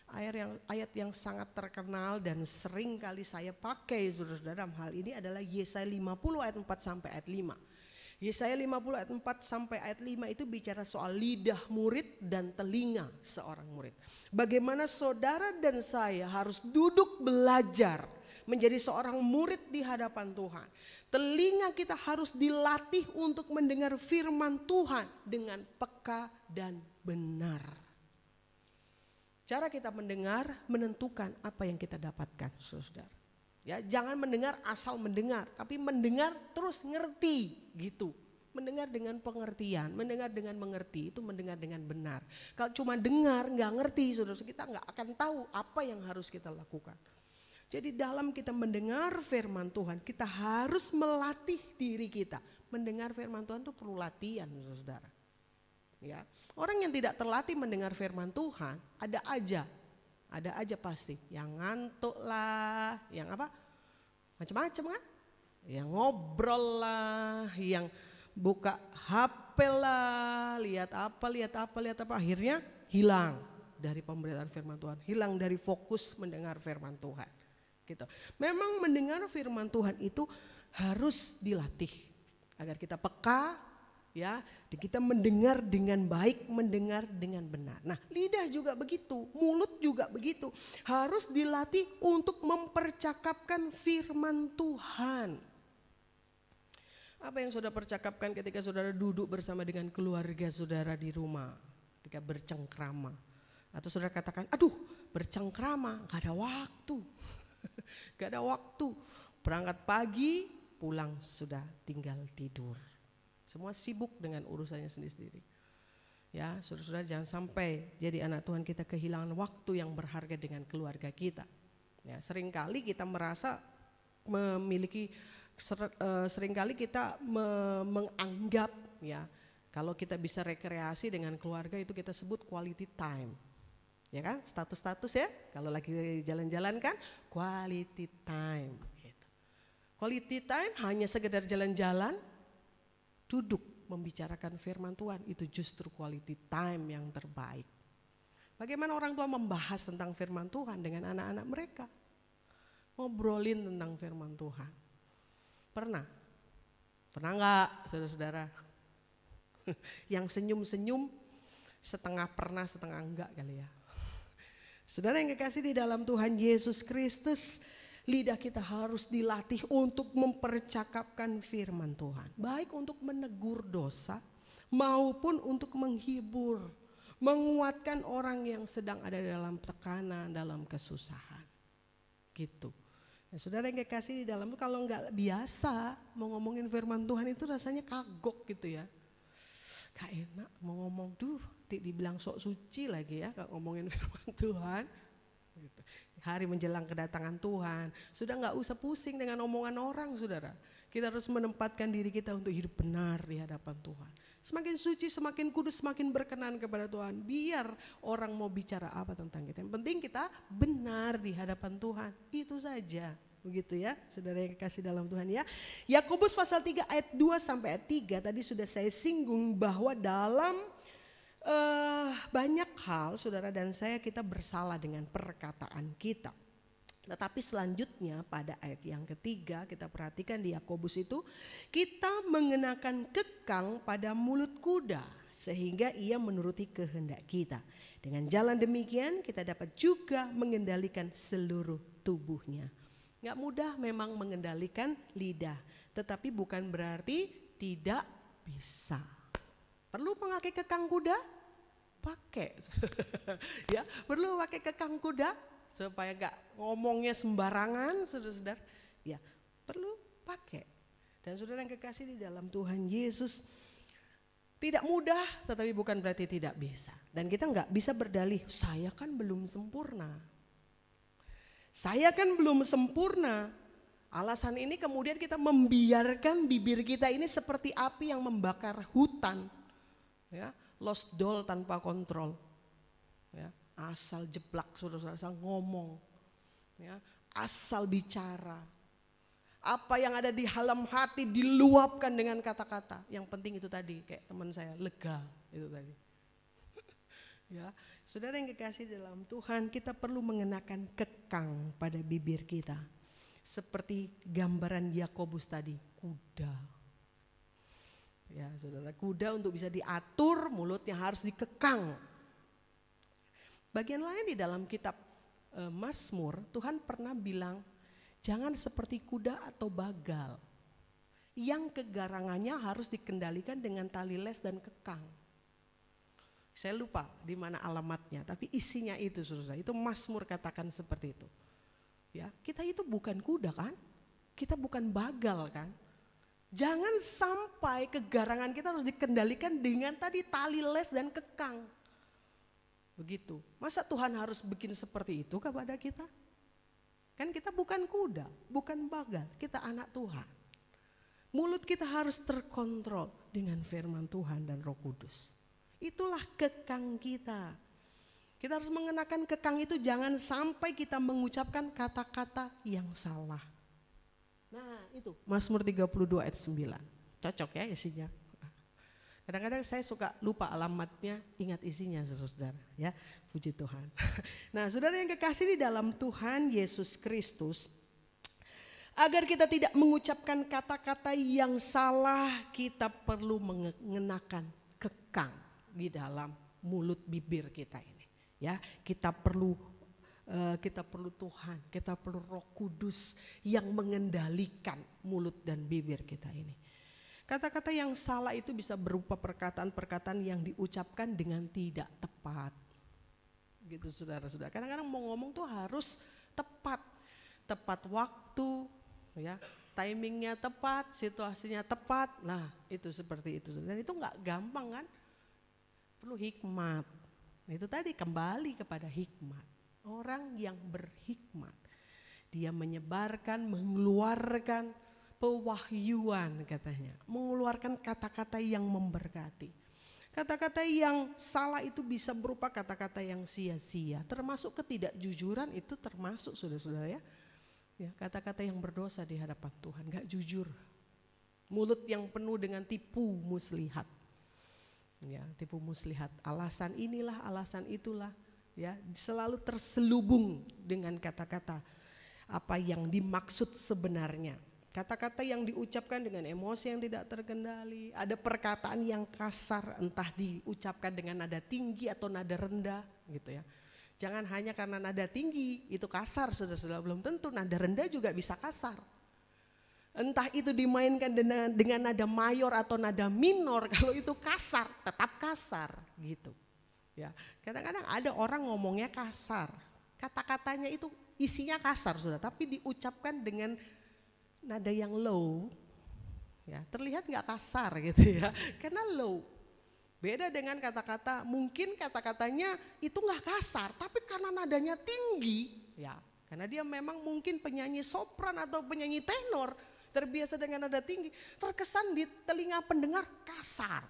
Ayat yang sangat terkenal dan sering kali saya pakai saudara-saudara dalam hal ini adalah Yesaya 50 ayat 4 sampai ayat 5. Yesaya 50 ayat 4 sampai ayat 5 itu bicara soal lidah murid dan telinga seorang murid. Bagaimana saudara dan saya harus duduk belajar menjadi seorang murid di hadapan Tuhan. Telinga kita harus dilatih untuk mendengar firman Tuhan dengan peka dan benar. Cara kita mendengar menentukan apa yang kita dapatkan, saudara. Ya, jangan mendengar asal mendengar, tapi mendengar terus ngerti gitu. Mendengar dengan pengertian, mendengar dengan mengerti, itu mendengar dengan benar. Kalau cuma dengar nggak ngerti, saudara, kita nggak akan tahu apa yang harus kita lakukan. Jadi dalam kita mendengar firman Tuhan, kita harus melatih diri kita. Mendengar firman Tuhan itu perlu latihan, saudara. Ya, orang yang tidak terlatih mendengar firman Tuhan, ada aja pasti yang ngantuk lah, yang apa, macam-macam kan, yang ngobrol lah, yang buka HP lah, lihat apa, akhirnya hilang dari pemberitaan firman Tuhan, hilang dari fokus mendengar firman Tuhan. Gitu. Memang mendengar firman Tuhan itu harus dilatih agar kita peka. Ya, kita mendengar dengan baik, mendengar dengan benar. Nah, lidah juga begitu, mulut juga begitu. Harus dilatih untuk mempercakapkan firman Tuhan. Apa yang saudara percakapkan ketika saudara duduk bersama dengan keluarga saudara di rumah, ketika bercengkrama? Atau saudara katakan, aduh bercengkrama, gak ada waktu. Gak ada waktu, berangkat pagi, pulang sudah tinggal tidur. Semua sibuk dengan urusannya sendiri-sendiri. Ya, saudara-saudara, jangan sampai jadi anak Tuhan kita kehilangan waktu yang berharga dengan keluarga kita. Ya, seringkali kita merasa memiliki, seringkali kita menganggap ya, kalau kita bisa rekreasi dengan keluarga itu kita sebut quality time. Ya kan, status-status ya, kalau lagi jalan-jalan kan quality time. Gitu. Quality time hanya sekedar jalan-jalan, duduk membicarakan firman Tuhan, itu justru quality time yang terbaik. Bagaimana orang tua membahas tentang firman Tuhan dengan anak-anak mereka, ngobrolin tentang firman Tuhan. Pernah enggak saudara-saudara? Yang senyum-senyum setengah pernah setengah enggak kali ya. Saudara yang kekasih di dalam Tuhan Yesus Kristus, lidah kita harus dilatih untuk mempercakapkan firman Tuhan. Baik untuk menegur dosa maupun untuk menghibur, menguatkan orang yang sedang ada dalam tekanan, dalam kesusahan. Gitu. Nah, saudara yang kekasih di dalam, kalau nggak biasa mau ngomongin firman Tuhan itu rasanya kagok gitu ya. Gak enak mau ngomong, dibilang sok suci lagi ya kalau ngomongin firman Tuhan. Gitu. Hari menjelang kedatangan Tuhan, sudah nggak usah pusing dengan omongan orang, saudara. Kita harus menempatkan diri kita untuk hidup benar di hadapan Tuhan. Semakin suci, semakin kudus, semakin berkenan kepada Tuhan. Biar orang mau bicara apa tentang kita, yang penting kita benar di hadapan Tuhan. Itu saja, begitu ya, saudara yang kekasih dalam Tuhan ya. Yakobus pasal 3 ayat 2 sampai ayat 3 tadi sudah saya singgung bahwa dalam banyak hal saudara dan saya kita bersalah dengan perkataan kita. Tetapi selanjutnya pada ayat yang ketiga kita perhatikan di Yakobus itu, kita mengenakan kekang pada mulut kuda sehingga ia menuruti kehendak kita. Dengan jalan demikian kita dapat juga mengendalikan seluruh tubuhnya. Gak mudah memang mengendalikan lidah, tetapi bukan berarti tidak bisa. Perlu memakai kekang kuda? Pakai. Ya, perlu pakai kekang kuda supaya gak ngomongnya sembarangan, saudara-saudara. Ya, perlu pakai. Dan saudara yang kekasih di dalam Tuhan Yesus, tidak mudah tetapi bukan berarti tidak bisa. Dan kita gak bisa berdalih, saya kan belum sempurna. Saya kan belum sempurna. Alasan ini kemudian kita membiarkan bibir kita ini seperti api yang membakar hutan. Ya, lost doll tanpa kontrol. Ya, asal jeblak, saudara-saudara, asal ngomong. Ya, asal bicara. Apa yang ada di dalam hati diluapkan dengan kata-kata. Yang penting itu tadi, kayak teman saya, lega itu tadi. Ya, saudara yang kekasih dalam Tuhan, kita perlu mengenakan kekang pada bibir kita. Seperti gambaran Yakobus tadi, kuda. Ya, saudara, kuda untuk bisa diatur mulutnya harus dikekang. Bagian lain di dalam kitab Mazmur, Tuhan pernah bilang, jangan seperti kuda atau bagal yang kegarangannya harus dikendalikan dengan tali les dan kekang. Saya lupa di mana alamatnya, tapi isinya itu, saudara. Itu Mazmur katakan seperti itu. Ya, kita itu bukan kuda kan? Kita bukan bagal kan? Jangan sampai kegarangan kita harus dikendalikan dengan tadi tali les dan kekang. Begitu. Masa Tuhan harus bikin seperti itu kepada kita? Kan kita bukan kuda, bukan bagal, kita anak Tuhan. Mulut kita harus terkontrol dengan firman Tuhan dan Roh Kudus. Itulah kekang kita. Kita harus mengenakan kekang itu, jangan sampai kita mengucapkan kata-kata yang salah. Nah itu Mazmur 32 ayat 9. Cocok ya isinya. Kadang-kadang saya suka lupa alamatnya, ingat isinya saudara ya. Puji Tuhan. Nah saudara yang kekasih di dalam Tuhan Yesus Kristus, agar kita tidak mengucapkan kata-kata yang salah, kita perlu mengenakan kekang di dalam mulut bibir kita ini. Ya, kita perlu Tuhan, kita perlu Roh Kudus yang mengendalikan mulut dan bibir kita ini. Kata-kata yang salah itu bisa berupa perkataan-perkataan yang diucapkan dengan tidak tepat. Gitu saudara-saudara. Kadang-kadang mau ngomong tuh harus tepat. Tepat waktu, ya, timingnya tepat, situasinya tepat. Nah, itu seperti itu. Dan itu enggak gampang kan? Perlu hikmat. Nah, itu tadi kembali kepada hikmat. Orang yang berhikmat, dia menyebarkan, mengeluarkan pewahyuan katanya, mengeluarkan kata-kata yang memberkati. Kata-kata yang salah itu bisa berupa kata-kata yang sia-sia, termasuk ketidakjujuran itu termasuk saudara-saudara ya. Ya, kata-kata yang berdosa di hadapan Tuhan, gak jujur. Mulut yang penuh dengan tipu muslihat. Ya, tipu muslihat, alasan inilah, alasan itulah, ya, selalu terselubung dengan kata-kata apa yang dimaksud sebenarnya. Kata-kata yang diucapkan dengan emosi yang tidak terkendali, ada perkataan yang kasar, entah diucapkan dengan nada tinggi atau nada rendah, gitu ya. Jangan hanya karena nada tinggi itu kasar, saudara-saudara, belum tentu nada rendah juga bisa kasar. Entah itu dimainkan dengan nada mayor atau nada minor, kalau itu kasar, tetap kasar gitu. Ya, kadang-kadang ada orang ngomongnya kasar, kata-katanya itu isinya kasar sudah, tapi diucapkan dengan nada yang low, ya terlihat nggak kasar gitu ya, karena low. Beda dengan kata-kata, mungkin kata-katanya itu nggak kasar, tapi karena nadanya tinggi, ya, karena dia memang mungkin penyanyi sopran atau penyanyi tenor, terbiasa dengan nada tinggi, terkesan di telinga pendengar kasar,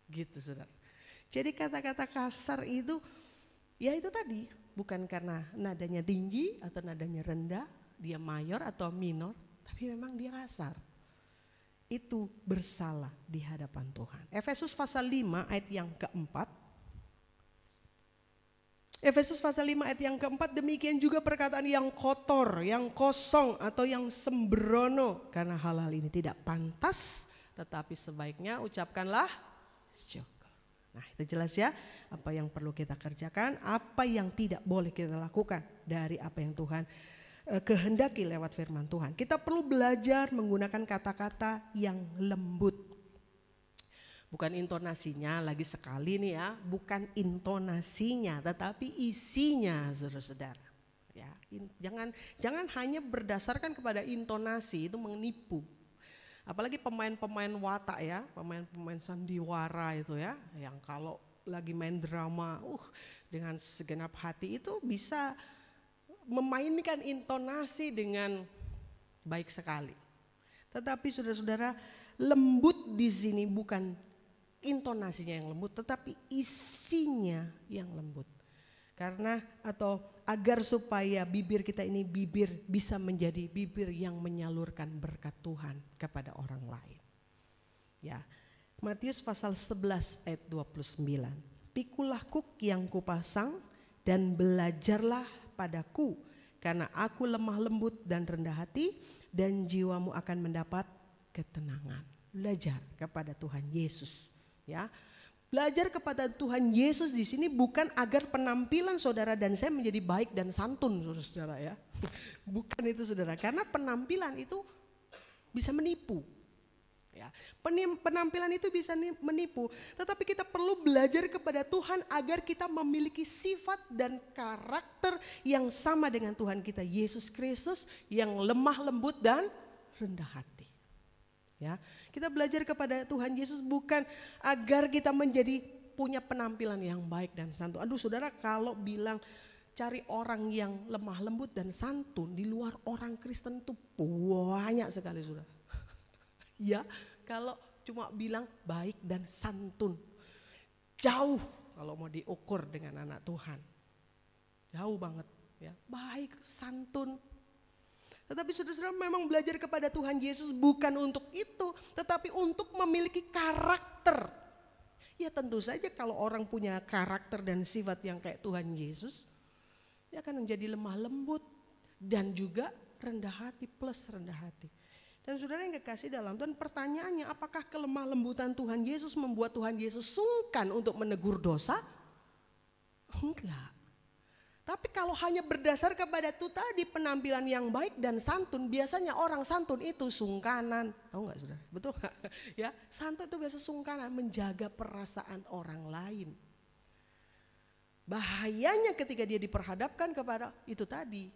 gitu saudara. Jadi kata-kata kasar itu, ya itu tadi, bukan karena nadanya tinggi atau nadanya rendah, dia mayor atau minor, tapi memang dia kasar. Itu bersalah di hadapan Tuhan. Efesus pasal 5 ayat yang keempat. Efesus pasal 5 ayat yang keempat, demikian juga perkataan yang kotor, yang kosong atau yang sembrono, karena hal-hal ini tidak pantas, tetapi sebaiknya ucapkanlah syukur. Nah itu jelas ya, apa yang perlu kita kerjakan, apa yang tidak boleh kita lakukan dari apa yang Tuhan kehendaki lewat firman Tuhan. Kita perlu belajar menggunakan kata-kata yang lembut. Bukan intonasinya, lagi sekali nih ya, bukan intonasinya tetapi isinya saudara-saudara. Ya, jangan hanya berdasarkan kepada intonasi, itu menipu. Apalagi pemain-pemain watak ya, pemain-pemain sandiwara itu ya, yang kalau lagi main drama dengan segenap hati itu bisa memainkan intonasi dengan baik sekali. Tetapi saudara-saudara, lembut di sini bukan intonasinya yang lembut, tetapi isinya yang lembut. Karena atau agar supaya bibir kita ini bisa menjadi bibir yang menyalurkan berkat Tuhan kepada orang lain. Ya. Matius pasal 11 ayat 29. Pikulah kuk yang kupasang dan belajarlah padaku, karena aku lemah lembut dan rendah hati, dan jiwamu akan mendapat ketenangan. Belajar kepada Tuhan Yesus, ya. Belajar kepada Tuhan Yesus di sini bukan agar penampilan saudara dan saya menjadi baik dan santun, saudara ya. Bukan itu saudara, karena penampilan itu bisa menipu. Ya, penampilan itu bisa menipu, tetapi kita perlu belajar kepada Tuhan agar kita memiliki sifat dan karakter yang sama dengan Tuhan kita Yesus Kristus, yang lemah lembut dan rendah hati. Ya, kita belajar kepada Tuhan Yesus bukan agar kita menjadi punya penampilan yang baik dan santun. Aduh saudara, kalau bilang cari orang yang lemah lembut dan santun di luar orang Kristen itu banyak sekali saudara. Ya, kalau cuma bilang baik dan santun, jauh kalau mau diukur dengan anak Tuhan. Jauh banget ya, baik, santun. Tetapi saudara-saudara, memang belajar kepada Tuhan Yesus bukan untuk itu, tetapi untuk memiliki karakter. Ya tentu saja kalau orang punya karakter dan sifat yang kayak Tuhan Yesus, dia akan menjadi lemah lembut dan juga rendah hati plus rendah hati. Dan saudara yang kekasih dalam Tuhan, pertanyaannya, apakah kelemah lembutan Tuhan Yesus membuat Tuhan Yesus sungkan untuk menegur dosa? Enggak. Tapi kalau hanya berdasar kepada itu tadi, penampilan yang baik dan santun, biasanya orang santun itu sungkanan. Tahu enggak saudara? Betul enggak? Ya, santun itu biasa sungkanan, menjaga perasaan orang lain. Bahayanya ketika dia diperhadapkan kepada itu tadi,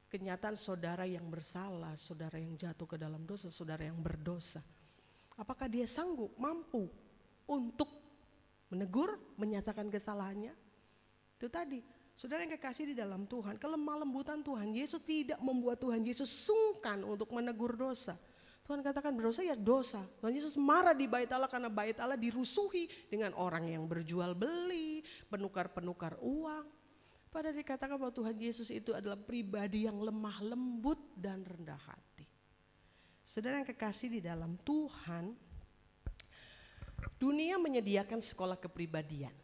kenyataan saudara yang bersalah, saudara yang jatuh ke dalam dosa, saudara yang berdosa. Apakah dia sanggup, mampu untuk menegur, menyatakan kesalahannya? Itu tadi, saudara yang kekasih di dalam Tuhan, kelemah lembutan Tuhan Yesus tidak membuat Tuhan Yesus sungkan untuk menegur dosa. Tuhan katakan berdosa ya dosa. Tuhan Yesus marah di bait Allah karena bait Allah dirusuhi dengan orang yang berjual beli, penukar-penukar uang. Padahal dikatakan bahwa Tuhan Yesus itu adalah pribadi yang lemah lembut dan rendah hati. Saudara yang kekasih di dalam Tuhan, dunia menyediakan sekolah kepribadian.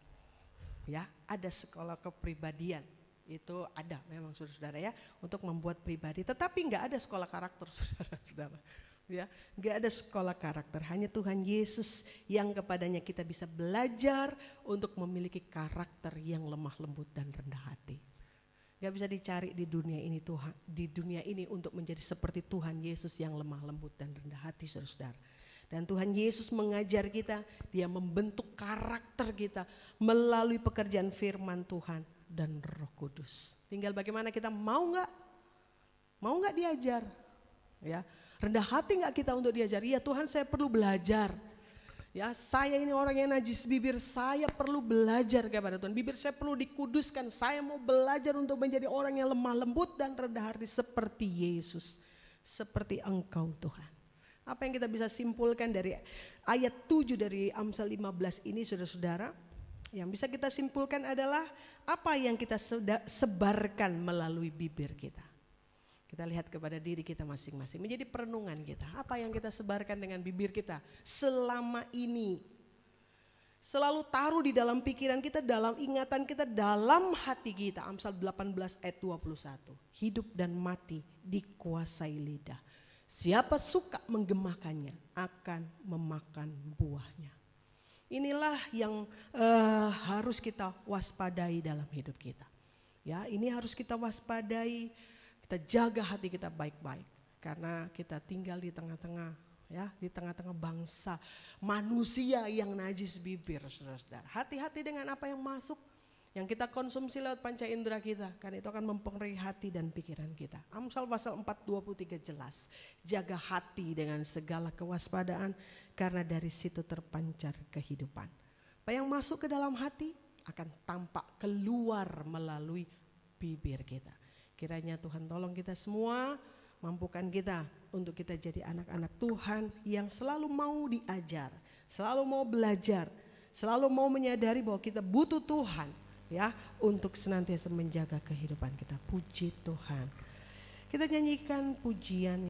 Ya, ada sekolah kepribadian. Itu ada memang saudara ya, untuk membuat pribadi. Tetapi enggak ada sekolah karakter saudara-saudara. Ya, enggak ada sekolah karakter, hanya Tuhan Yesus yang kepadanya kita bisa belajar untuk memiliki karakter yang lemah lembut dan rendah hati. Enggak bisa dicari di dunia ini Tuhan, di dunia ini untuk menjadi seperti Tuhan Yesus yang lemah lembut dan rendah hati saudara. Dan Tuhan Yesus mengajar kita, dia membentuk karakter kita melalui pekerjaan firman Tuhan dan Roh Kudus. Tinggal bagaimana kita mau nggak diajar, ya. Rendah hati nggak kita untuk diajar? Ya Tuhan, saya perlu belajar. Ya, saya ini orang yang najis bibir, saya perlu belajar kepada Tuhan. Bibir saya perlu dikuduskan. Saya mau belajar untuk menjadi orang yang lemah lembut dan rendah hati seperti Yesus, seperti Engkau Tuhan. Apa yang kita bisa simpulkan dari ayat 7 dari Amsal 15 ini saudara-saudara? Yang bisa kita simpulkan adalah apa yang kita sebarkan melalui bibir kita. Kita lihat kepada diri kita masing-masing, menjadi perenungan kita. Apa yang kita sebarkan dengan bibir kita selama ini. Selalu taruh di dalam pikiran kita, dalam ingatan kita, dalam hati kita. Amsal 18 ayat 21. Hidup dan mati dikuasai lidah. Siapa suka menggemakannya akan memakan buahnya. Inilah yang harus kita waspadai dalam hidup kita. Ya, ini harus kita waspadai. Kita jaga hati kita baik-baik karena kita tinggal di tengah-tengah, ya, di tengah-tengah bangsa manusia yang najis bibir, saudara-saudara. Hati-hati dengan apa yang masuk, yang kita konsumsi lewat panca indera kita, karena itu akan mempengaruhi hati dan pikiran kita. Amsal pasal 4:23 jelas, jaga hati dengan segala kewaspadaan karena dari situ terpancar kehidupan. Apa yang masuk ke dalam hati akan tampak keluar melalui bibir kita. Kiranya Tuhan tolong kita semua, mampukan kita untuk kita jadi anak-anak Tuhan yang selalu mau diajar, selalu mau belajar, selalu mau menyadari bahwa kita butuh Tuhan, ya, untuk senantiasa menjaga kehidupan kita. Puji Tuhan. Kita nyanyikan pujian